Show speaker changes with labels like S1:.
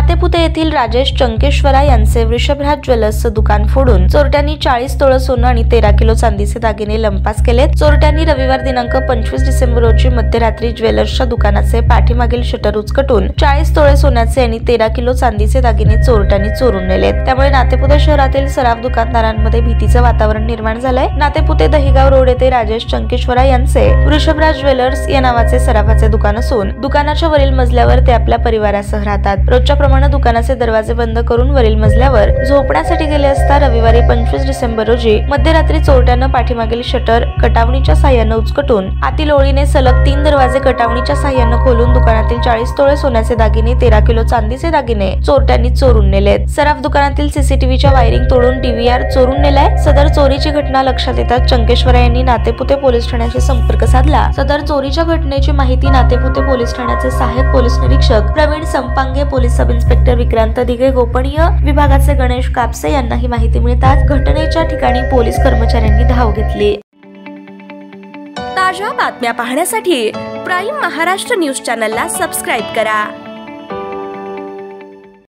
S1: नातेपुते येथील राजेश चंकेश्वरा यांचे वृषभराज ज्वेलर्सचं दुकान फोडून चोरट्यांनी 40 तोळ सोनं आणि 13 किलो चांदीचे दागिने लंपास केले। चोरट्यांनी रविवार दिनांक 25 डिसेंबर रोजी मध्यरात्री ज्वेलर्सच्या दुकानाचे पाठीमागील शटर उचकटून 40 तोळे सोन्याचे आणि 13 किलो चांदीचे दागिने चोरट्यांनी चोरून नेले। त्यामुळे नातेपुते शहरातील सराफ दुकानदारांमध्ये भीतीचं वातावरण निर्माण झालंय। नातेपुते दहिगाव रोड येथे राजेश चंकेश्वरा यांचे वृषभराज ज्वेलर्स या नावाचे सराफाचे दुकान असून दुकानाच्या वरील मजल्यावर ते आपल्या परिवारासह राहतात। रोजच्या प्रमाणे दुकानाचे दरवाजे बंद करून वरील मजल्यावर झोपण्यासाठी गेले असता रविवारी 25 डिसेंबर रोजी मध्यरात्री चोरट्यानं पाठीमागील शटर कटावणीच्या साह्याने उचकटून आतील ओळीने सलग 3 दरवाजे कटावणीच्या साह्याने खोलून दुकानातील 40 तोळे सोन्याचे दागिने 13 किलो चांदीचे दागिने चोरट्यांनी चोरून नेलेत। सराफ दुकानातील सीसीटीव्हीच्या वायरिंग तोडून डीव्हीआर चोरून नेलाय। सदर चोरीची घटना लक्षात येताच चंकेश्वरा यांनी नातेपुते पोलीस ठाण्याशी संपर्क साधला। सदर चोरीच्या घटनेची माहिती नातेपुते पोलीस ठाण्याचे सहाय्यक पोलीस निरीक्षक Praveen Sampange, police sub inspector Vikrant Dighe, गोपनीय विभागाचे गणेश कापसे यांना ही माहिती मिळताच घटनेच्या ठिकाणी पोलीस कर्मचाऱ्यांनी धाव घेतली।
S2: ताज्या बातम्या पाहण्यासाठी प्राईम महाराष्ट्र न्यूज चॅनलला सबस्क्राईब करा।